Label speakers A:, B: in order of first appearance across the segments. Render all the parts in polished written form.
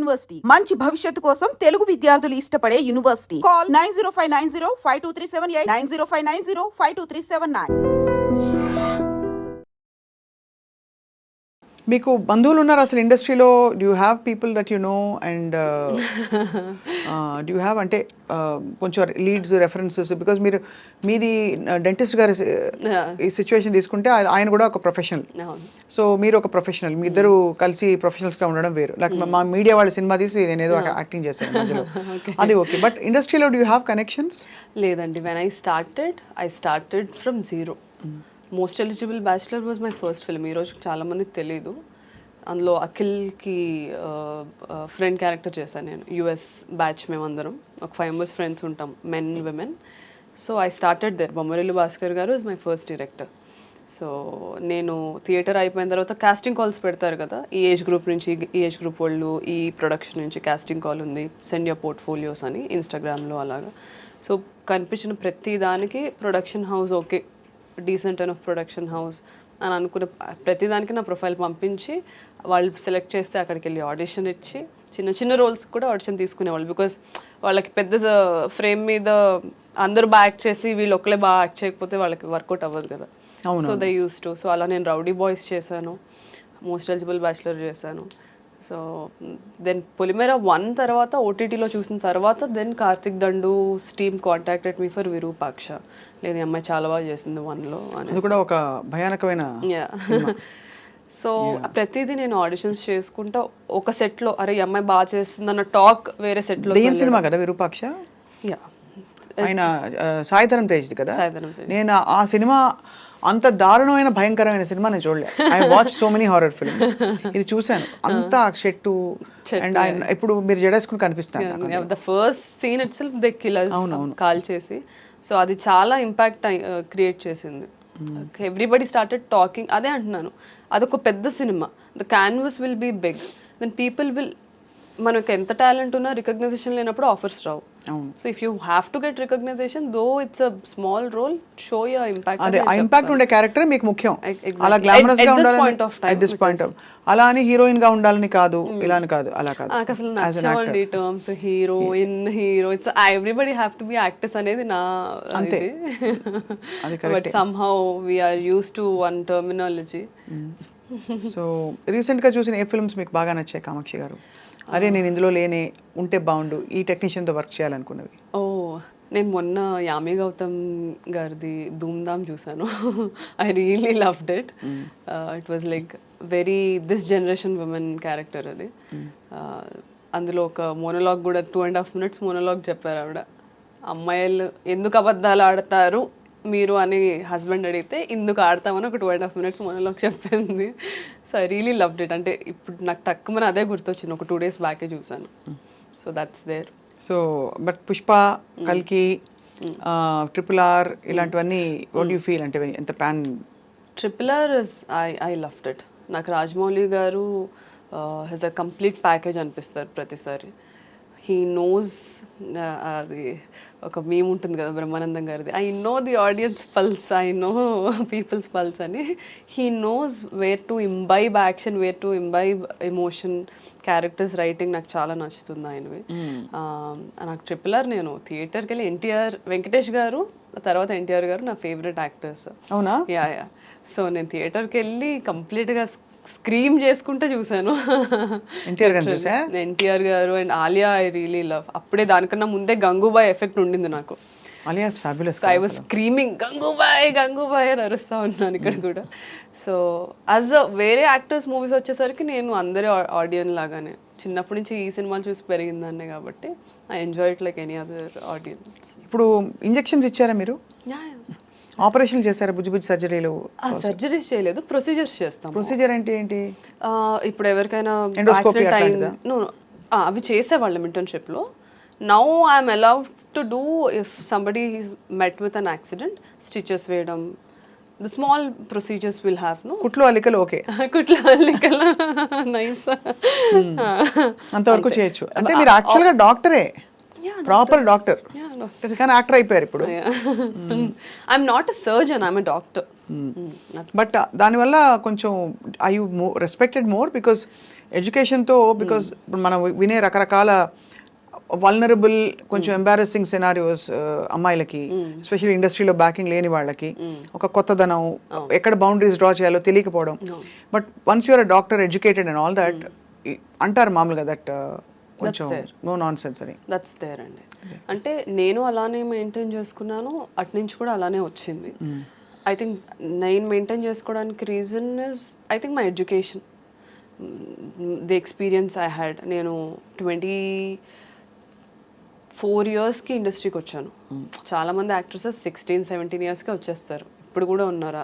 A: University మంచి భవిష్యత్తు కోసం తెలుగు విద్యార్థులు ఇష్టపడే యూనివర్సిటీ. కాల్ 9059052378 9059052379.
B: మీకు బంధువులు ఉన్నారు అసలు ఇండస్ట్రీలో? Do you have people that you know and do you have అంటే కొంచెం లీడ్స్ రెఫరెన్సెస్? బికాజ్ మీది డెంటిస్ట్ గారి ఈ సిచ్యువేషన్ తీసుకుంటే ఆయన కూడా ఒక ప్రొఫెషనల్, సో మీరు ఒక ప్రొఫెషనల్, మీ ఇద్దరు కలిసి ప్రొఫెషనల్స్గా ఉండడం వేరు. లైక్ మా మీడియా వాళ్ళ సినిమా తీసి నేను ఏదో యాక్టింగ్ చేశాను మధ్యలో, అది ఓకే. బట్ ఇండస్ట్రీలో డూ యూ హ్యావ్ కనెక్షన్స్?
C: లేదండి, when I started from zero. Most eligible bachelor was my first film. ఈరోజు చాలామందికి తెలియదు, అందులో అఖిల్కి ఫ్రెండ్ క్యారెక్టర్ చేశాను నేను. యుఎస్ బ్యాచ్ మేమందరం ఒక 5 members ఫ్రెండ్స్ ఉంటాం, men women. So I started there. Bommarillu Bhaskar గారు is my first director. So నేను థియేటర్ అయిపోయిన తర్వాత కాస్టింగ్ కాల్స్ పెడతారు కదా, ఈ ఏజ్ గ్రూప్ నుంచి, ఈ ఏజ్ గ్రూప్ వాళ్ళు, ఈ ప్రొడక్షన్ నుంచి కాస్టింగ్ కాల్ ఉంది, సెండ్ యువర్ పోర్ట్ఫోలియోస్ అని ఇన్స్టాగ్రామ్లో అలాగా. సో కనిపించిన ప్రతి దానికి production house okay, decent and of production house అని అనుకున్న ప్రతిదానికి నా ప్రొఫైల్ పంపించి వాళ్ళు సెలెక్ట్ చేస్తే అక్కడికి వెళ్ళి ఆడిషన్ ఇచ్చి చిన్న చిన్న రోల్స్ కూడా ఆడిషన్ తీసుకునేవాళ్ళు. బికాజ్ వాళ్ళకి పెద్ద ఫ్రేమ్ మీద అందరూ బాగా యాక్ట్ చేసి వీళ్ళు ఒక్కలే బాగా యాక్ట్ చేయకపోతే వాళ్ళకి వర్కౌట్ అవ్వదు కదా. So they use to. So అలా నేను రౌడీ బాయ్స్ చేశాను, మోస్ట్ ఎలిజిబుల్ బ్యాచులర్ చేశాను. సో దెన్ పొలిమేర 1 తర్వాత ఓటీటీలో చూసిన తర్వాత then Karthik Dandu team contacted me for Virupaksha. లేదు, ఈ అమ్మాయి చాలా బాగా చేసింది 1లో అని.
B: అది కూడా ఒక భయానకమైన.
C: సో ప్రతిదీ నేను ఆడిషన్స్ చేసుకుంటా ఒక సెట్లో, అరే ఈ అమ్మాయి బాగా చేస్తుంది అన్న టాక్ వేరే సెట్లో.
B: దెయ్యం సినిమా కదా విరూపాక్ష? ఆయన సాయిధరం తేజ్ది కదా. నేను ఆ సినిమా అంత దారుణమైన భయంకరమైన సినిమా నేను చూడలేదు. I watch so many horror films, ఇది చూశాను. అంతా చెట్టు అండ్ ఆయన ఇప్పుడు మీరు జడేసుకుని కనిపిస్తాను.
C: The first scene itself they killers call చేసి, సో అది చాలా ఇంపాక్ట్ క్రియేట్ చేసింది. Everybody started talking. అదే అంటున్నాను, అదొక పెద్ద సినిమా, the canvas will be big, then people will, మనకు ఎంత టాలెంట్ ఉన్నా రికగ్నైజేషన్ లేనప్పుడు ఆఫర్స్ రావు. So if you have to get recognition, though it's a small role, show your impact.
B: అదే ఆ ఇంపాక్ట్ ఉండే క్యారెక్టర్ మీకు ముఖ్యం. అలా గ్లామరస్ గా ఉండాలి ఎట్ దిస్ పాయింట్ ఆఫ్, అలా అని హీరోయిన్ గా ఉండాలని కాదు, ఇలా అని కాదు, అలా కాదు.
C: అసలు నచ్చవండి terms heroine, hero, it's everybody have to be actors అనేది నా అంతే. But somehow we are used to one terminology.
B: So recent గా చూసిన ఏ ఫిల్మ్స్ మీకు బాగా నచ్చాయి కామాక్షి గారు? అరే నేను ఇందులో లేనే ఉంటే బాగుండు, ఈ టెక్నీషియన్తో వర్క్ చేయాలనుకున్నవి?
C: నేను మొన్న యామి గౌతమ్ గారిది ధూమ్ధామ్ చూసాను. I really loved it. It was like very this generation women character అది. అందులో ఒక మోనోలాగ్ కూడా 2.5 minutes మోనోలాగ్ చెప్పారు ఆవిడ. అమ్మాయిలు ఎందుకు అబద్ధాలు ఆడతారు మీరు అని హస్బెండ్ అడిగితే ఇందుకు ఆడతామని ఒక 2.5 minutes మోనోలాగ్ చెప్పింది. So I really loved it. అంటే ఇప్పుడు నాకు తక్కువ అదే గుర్తొచ్చింది, ఒక 2 days బ్యాకే చూసాను. So that's there.
B: So but Pushpa, కల్కి, RRR ఇలాంటివన్నీ వాట్ యూ ఫీల్? అంటే ఎంత pan?
C: RRR I loved it. నాకు రాజమౌళి గారు హెస్ అ కంప్లీట్ ప్యాకేజ్ అనిపిస్తారు ప్రతిసారి. హీ నోస్, అది ఒక మీమ్ ఉంటుంది కదా బ్రహ్మానందం గారిది, I know the audience pulse, I know people's pulse అని. He knows where to imbibe action, where to imbibe emotion. Characters writing నాకు చాలా నచ్చుతుంది ఆయనవి. నాకు RRR నేను థియేటర్కి వెళ్ళి ఎన్టీఆర్, వెంకటేష్ గారు తర్వాత ఎన్టీఆర్ గారు నా ఫేవరెట్ యాక్టర్స్.
B: అవునా?
C: యా. సో నేను థియేటర్కి వెళ్ళి కంప్లీట్గా స్క్రీమ్ చేసుకుంటే చూసాను. ఎన్టీఆర్ గారు and Alia I really love. అప్పుడే దానికన్నా ముందే గంగూబాయ్ ఎఫెక్ట్ ఉండింది నాకు. I was screaming Gangubai Gangubai అని అరుస్తా ఉన్నాను ఇక్కడ కూడా. సో యాజ్ అ వేరే యాక్టర్స్ మూవీస్ వచ్చేసరికి నేను అందరి ఆడియన్స్ లాగానే చిన్నప్పటి నుంచి ఈ సినిమాలు చూసి పెరిగిందాన్నే కాబట్టి I enjoy it like any other audience.
B: ఇప్పుడు ఇంజెక్షన్స్ ఇచ్చారా మీరు? ఆపరేషన్ చేశారా? బుజ్జి బుజ్జి సర్జరీలు?
C: సర్జరీస్ చేయలేదు, ప్రొసీజర్స్ చేస్తాం.
B: ప్రొసీజర్ అంటే ఏంటి?
C: ఇప్పుడు ఎవరికైనా యాక్సిడెంట్ అయింది, అవి చేసేవాళ్ళం ఇంటర్న్షిప్లో. Now I'm allowed to do if somebody is met with an accident, stitches వేయడం, the small procedures will have. No
B: కుట్లు అల్లికలు ఓకే,
C: కుట్లు అల్లికలు నైస్,
B: అంతవరకు చేయొచ్చు. అంటే మీరు యాక్చువల్గా డాక్టరే, ప్రాపర్ డాక్టర్, కానీ యాక్టర్ అయిపోయారు ఇప్పుడు.
C: I'm not a surgeon, I'm a doctor.
B: But దానివల్ల కొంచెం I you respected more because ఎడ్యుకేషన్తో బికాస్ ఇప్పుడు మనం వినే రకరకాల వల్నరబుల్ కొంచెం ఎంబారసింగ్ సినారియోస్ అమ్మాయిలకి ఎస్పెషల్లీ ఇండస్ట్రీలో బ్యాకింగ్ లేని వాళ్ళకి ఒక కొత్తదనం ఎక్కడ బౌండరీస్ డ్రా చేయాలో తెలియకపోవడం but once you're doctor educated and all that అంటారు మామూలుగా దట్ కొంచెం నో నాన్ సెన్స్ అని.
C: దట్స్ దేర్ అండి. అంటే నేను అలానే మెయింటైన్ చేసుకున్నాను, అటు నుంచి కూడా అలానే వచ్చింది. ఐ థింక్ నేను మెయింటైన్ చేసుకోవడానికి reason is I think my education, the experience I had. నేను 24 yearsకి ఇండస్ట్రీకి వచ్చాను. చాలామంది యాక్ట్రెసెస్ 16-17 yearsకే వచ్చేస్తారు. ఇప్పుడు కూడా ఉన్నారా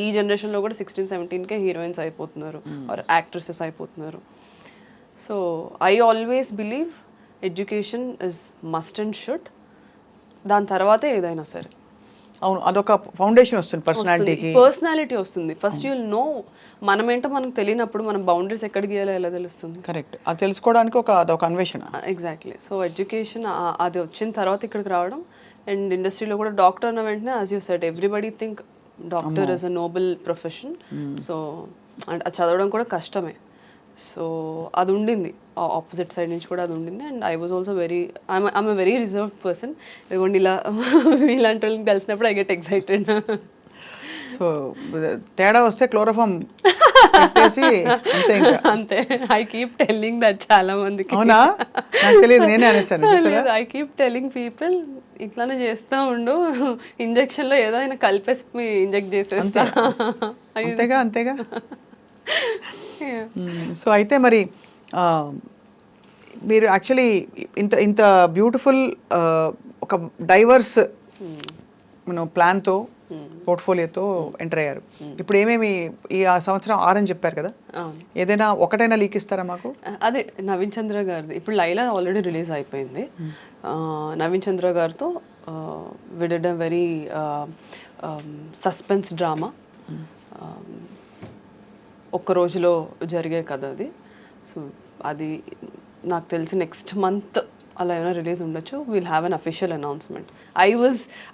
C: ఈ జనరేషన్లో కూడా 16-17కే హీరోయిన్స్ అయిపోతున్నారు ఆర్ యాక్ట్రెసెస్ అయిపోతున్నారు. So I always believe education is must and should. దాని తర్వాతే ఏదైనా సరే.
B: అవును, అదొక ఫౌండేషన్ వస్తుంది పర్సనాలిటీకి.
C: పర్సనాలిటీ వస్తుంది. ఫస్ట్ యూల్ నో మనమేంటో మనకు తెలియనప్పుడు మనం బౌండరీస్ ఎక్కడ గీయాలో ఎలా తెలుస్తుంది.
B: కరెక్ట్, అది తెలుసుకోవడానికి అదొక అన్వేషణ.
C: ఎగ్జాక్ట్లీ. సో ఎడ్యుకేషన్ అది వచ్చిన తర్వాత ఇక్కడికి రావడం అండ్ ఇండస్ట్రీలో కూడా డాక్టర్ అన్న వెంటనే as you said everybody think doctor is a Nobel profession. So అంటే అది చదవడం కూడా కష్టమే. సో అది ఉండింది, ఆపోజిట్ సైడ్ నుంచి కూడా అది ఉండింది. And I was also I'm very reserved person. ఇదిగోండి ఇలా ఇలాంటి వాళ్ళని కలిసినప్పుడు ఐ గెట్ ఎక్సైటెడ్.
B: సో తేడా వస్తే క్లోరోఫామ్ పెట్టేసి అంతే ఇంకా.
C: అంతే. ఐ కీప్ టెల్లింగ్ దట్ చాలా మందికి.
B: అవునా, నాకు తెలియదు, నేనే అనేసాను.
C: ఐ కీప్ టెల్లింగ్ పీపుల్ ఇట్లానే చేస్తూ ఉండు, ఇంజెక్షన్లో ఏదో అయినా కలిపేసి ఇంజెక్ట్ చేసేస్తా.
B: అంతేగా అంతేగా. సో అయితే మరి మీరు యాక్చువల్లీ ఇంత ఇంత బ్యూటిఫుల్ ఒక డైవర్స్ ప్లాన్తో పోర్ట్ఫోలియోతో ఎంటర్ అయ్యారు. ఇప్పుడు ఏమేమి ఈ సంవత్సరం 6 అని చెప్పారు కదా, ఏదైనా ఒకటైనా లీక్ ఇస్తారా మాకు?
C: అదే నవీన్ చంద్ర గారిది ఇప్పుడు లైలా ఆల్రెడీ రిలీజ్ అయిపోయింది. నవీన్ చంద్ర గారితో we did a very suspense drama. ఒక్క రోజులో జరిగే కథ అది. సో అది నాకు తెలిసి నెక్స్ట్ మంత్ అలా ఏమైనా రిలీజ్ ఉండొచ్చు. Will have an official announcement.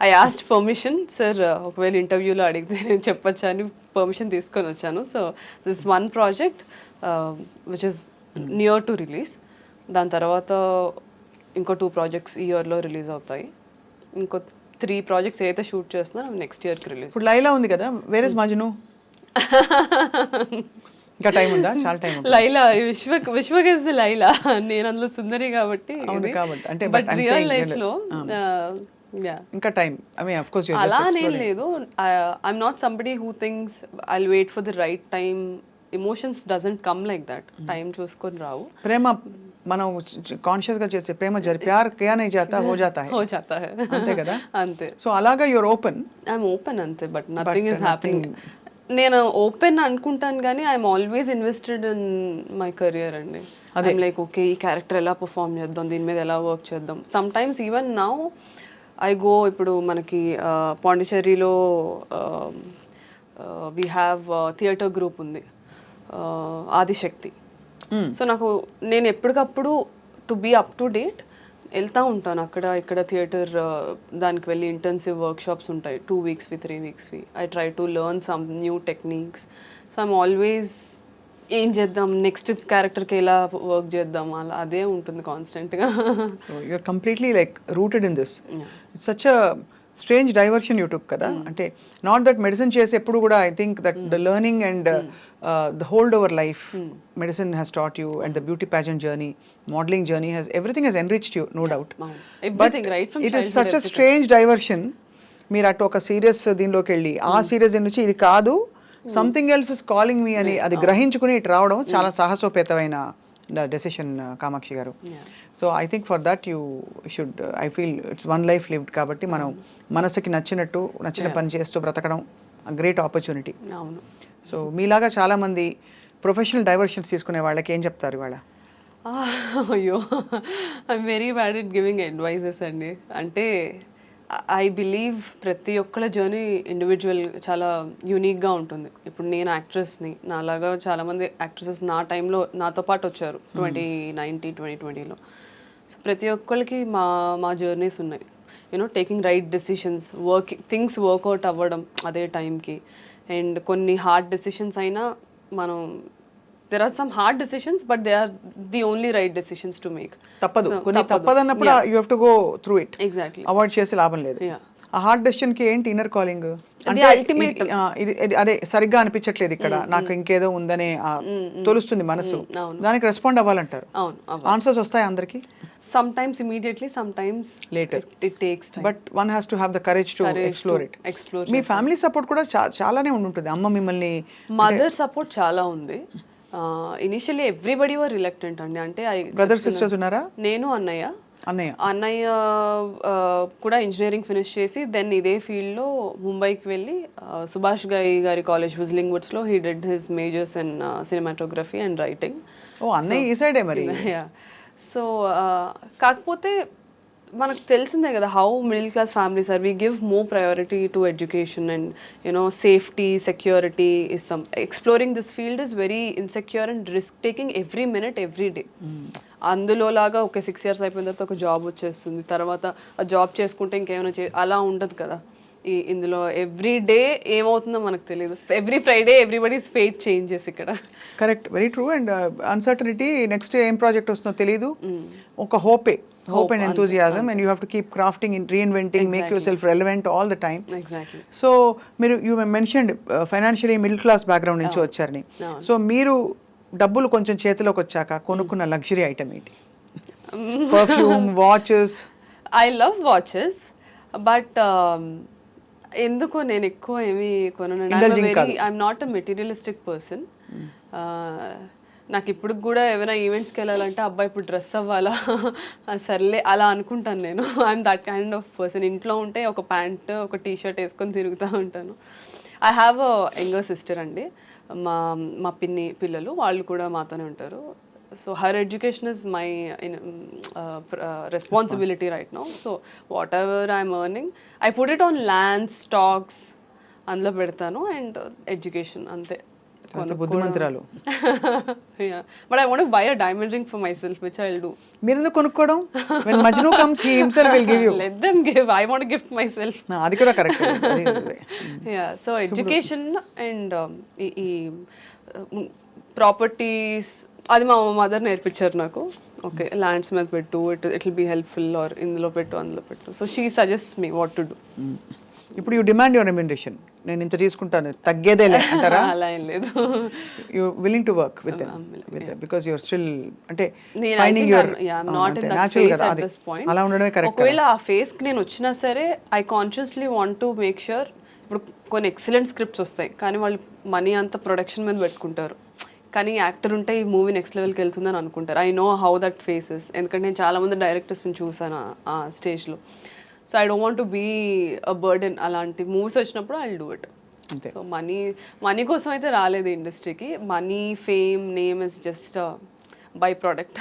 C: I asked permission, sir ఒకవేళ ఇంటర్వ్యూలో అడిగితే నేను చెప్పొచ్చా అని పర్మిషన్ తీసుకొని వచ్చాను. So this one project which is near to release. దాని తర్వాత ఇంకో 2 projects ఈ ఇయర్లో రిలీజ్ అవుతాయి. ఇంకో 3 projects ఏదైతే షూట్ చేస్తున్నారో నెక్స్ట్ ఇయర్కి రిలీజ్.
B: ఇప్పుడు లైలా ఉంది కదా, వేర్ ఇస్ మజ్ను? ఇంకా టైం ఉందా? చాలా time.
C: Laila Vishwak is the Laila. నేను అందులో సుందరి కాబట్టి.
B: అంటే
C: బట్ రియల్ లైఫ్ లో
B: ఇంకా time. I mean of course
C: అలా నేను లేదు. I'm not somebody who things I will wait for the right time. Emotions doesn't come like that. Time చూసుకొని రావు.
B: ప్రేమ మనం కాన్షియస్ గా చేసే ప్రేమ ప్యార్ కియా నహీ జాతా హో జాతా హై. అంతే కదా.
C: అంతే.
B: సో అలాగా యూర్ ఓపెన్.
C: ఐఎమ్ ఓపెన్ అంతే. But nothing is happening. నేను ఓపెన్ అనుకుంటాను కానీ I'm always invested in my career అండి. ఐఎమ్ లైక్ ఓకే ఈ క్యారెక్టర్ ఎలా పర్ఫామ్ చేద్దాం, దీని మీద ఎలా వర్క్ చేద్దాం. Sometimes even now I go, ఇప్పుడు మనకి పాండిచేరిలో వీ హ్యావ్ థియేటర్ గ్రూప్ ఉంది, ఆదిశక్తి. సో నేను ఎప్పటికప్పుడు to be up to date వెళ్తూ ఉంటాను. అక్కడ ఇక్కడ థియేటర్ దానికి వెళ్ళి ఇంటెన్సివ్ వర్క్షాప్స్ ఉంటాయి 2 weeksవి 3 weeksవి. I try to learn some new techniques. So I'm always ఏం చేద్దాం, నెక్స్ట్ క్యారెక్టర్కి ఎలా వర్క్ చేద్దాం, అలా అదే ఉంటుంది కాన్స్టెంట్గా.
B: So you're completely like rooted in this. It's such a strange diversion you took కదా. అంటే నాట్ దట్ మెడిసిన్ చేసి ఎప్పుడు కూడా I think that the learning and the hold over life medicine has taught you and the beauty pageant journey, modeling journey has everything has enriched you, no doubt. But it is such a strange diversion. మీరు అటు ఒక serious దీనిలోకి వెళ్ళి ఆ serious నుంచి ఇది కాదు, something else is calling మీ అని అది గ్రహించుకుని ఇటు రావడం చాలా సాహసోపేతమైన డెసిషన్ కామాక్షి గారు. So I think for that you should, I feel it's one life lived కాబట్టి మనం మనసుకి నచ్చిన పని చేస్తూ బ్రతకడం గ్రేట్ ఆపర్చునిటీ. సో మీలాగా చాలామంది ప్రొఫెషనల్ డైవర్షన్స్ తీసుకునే వాళ్ళకి ఏం చెప్తారు ఇవాళ?
C: అయ్యో, I'm very bad at giving advises అండి. అంటే ఐ బిలీవ్ ప్రతి ఒక్కళ్ళ జర్నీ ఇండివిజువల్ చాలా యూనిక్గా ఉంటుంది. ఇప్పుడు నేను యాక్ట్రెస్ని, నాలాగా చాలామంది యాక్ట్రెసెస్ నా టైంలో నాతో పాటు వచ్చారు 2019-2020లో. సో ప్రతి ఒక్కళ్ళకి మా జర్నీస్ ఉన్నాయి. You know taking right decisions, things work out అవ్వడం అదే టైంకి. అండ్ కొన్ని హార్డ్ డెసిషన్స్ అయినా మనం there are some hard decisions but they are the only right decisions to make.
B: తప్పదు, కొన్ని తప్పదన్నప్పుడు you have to go through it.
C: Exactly.
B: Avoid చేసి లాభం లేదు. ఆ హార్డ్ డెసిషన్ కి ఏంటి ఇన్నర్ కాలింగ్ అంటే
C: ultimate.
B: అదే సరిగ్గా అనిపించట్లేదు ఇక్కడ, నాకు ఇంకేదో ఉందనే తోలుస్తుంది మనసు, దానికి రెస్పాండ్ అవ్వాలంటారు.
C: అవును.
B: ఆన్సర్స్ వస్తాయి అందరికి,
C: sometimes immediately, sometimes
B: later.
C: it takes time.
B: But one has to have the courage to explore it.
C: explore.
B: Me family support కూడా చాలానే ఉంటుంది. అమ్మ మిమ్మల్ని
C: మదర్ సపోర్ట్ చాలా ఉంది. ఇనిషియల్లీ ఎవ్రీబడి వర్ రిలక్టెంట్ అండి. అంటే
B: బ్రదర్ సిస్టర్స్ ఉన్నారా?
C: నేను అన్నయ్య
B: అన్నయ్య
C: కూడా ఇంజనీరింగ్ ఫినిష్ చేసి దెన్ ఇదే ఫీల్డ్లో ముంబైకి వెళ్ళి సుభాష్ గారి కాలేజ్ విజిలింగ్ వుడ్స్లో he did his majors in cinematography and writing.
B: ఓ అన్నయ్య ఈ సైడే మరి.
C: సో కాకపోతే మనకు తెలిసిందే కదా how middle class families are. We give more priority to education and you know safety, security ఇస్తాం. Exploring this field is very insecure and risk taking every minute every day. అందులో లాగా ఒక 6 years అయిపోయిన తర్వాత ఒక జాబ్ వచ్చేస్తుంది, తర్వాత ఆ జాబ్ చేసుకుంటే ఇంకేమైనా అలా ఉండదు కదా. ఇందులో ఎవ్రీ డే ఏమవుతుందో మనకు తెలియదు. Every Friday everybody's fate changes ఇక్కడ.
B: Correct, very true. And uncertainty, next ఏం ప్రాజెక్ట్ వస్తుందో తెలియదు, ఒక hope and enthusiasm, and you have to keep crafting and reinventing, make yourself relevant all the time.
C: Exactly.
B: So you mentioned financially middle class background నుంచి వచ్చారని. So మీరు డబ్బులు కొంచెం చేతిలోకి వచ్చాక కొనుక్కున్న లగ్జరీ ఐటమ్ ఏంటి? Perfume, watches.
C: I love watches but ఎందుకో నేను ఎక్కువ ఏమి కొనను. I'm not a materialistic person. నాకు ఇప్పుడు కూడా ఏమైనా ఈవెంట్స్కి వెళ్ళాలంటే అబ్బాయి ఇప్పుడు డ్రెస్ అవ్వాలా సర్లే అలా అనుకుంటాను నేను. I'm that kind of person. ఇంట్లో ఉంటే ఒక ప్యాంట్, ఒక టీ-షర్ట్ వేసుకొని తిరుగుతూ ఉంటాను. I have a younger sister అండి. మా పిన్ని పిల్లలు వాళ్ళు కూడా మాతోనే ఉంటారు. So her education is my responsibility right now. So what ever I'm earning I put it on land, stocks అందులో పెడతాను అండ్ ఎడ్యుకేషన్ అంతే.
B: బుద్ధిమంతురాలు.
C: But I want to buy a diamond ring for myself, which I'll do.
B: మీరు ఎందుకు కొనుక్కోవడం? When Majnu comes, he himself will give you.
C: Let them give. I want to gift myself.
B: అది కూడా correct.
C: Yeah, so education and ఈ properties అది మా mother నేర్పించారు నాకు. ఓకే, ల్యాండ్స్ మీద పెట్టు, it will be helpful, or ఇందులో పెట్టు, అందులో పెట్టు. So she suggest me what to do.
B: ఇప్పుడు యూ డిమాండ్ యువర్ రెమ్యునరేషన్, నేను ఇంత తీసుకుంటాను తగ్గేదేలే అంటారా?
C: అలా ఏం లేదు.
B: You willing to work with because your still అంటే అలా ఉండడమే కరెక్ట్.
C: ఒకవేళ ఆ ఫేస్ కి నేను వచ్చినా సరే I consciously want to make sure. ఇప్పుడు కొన్ని ఎక్సలెంట్ స్క్రిప్ట్స్ వస్తాయి కానీ వాళ్ళు మనీ అంతా ప్రొడక్షన్ మీద పెట్టుకుంటారు, కానీ యాక్టర్ ఉంటే ఈ మూవీ నెక్స్ట్ లెవెల్కి వెళ్తుందని అనుకుంటారు. I know how that faces, ఎందుకంటే నేను చాలామంది డైరెక్టర్స్ని చూసాను ఆ స్టేజ్లో. So I don't want to be a burden. అలాంటి మూవీస్ వచ్చినప్పుడు I will do it. So money కోసం అయితే రాలేదు ఇండస్ట్రీకి. Money, fame, name is just by product.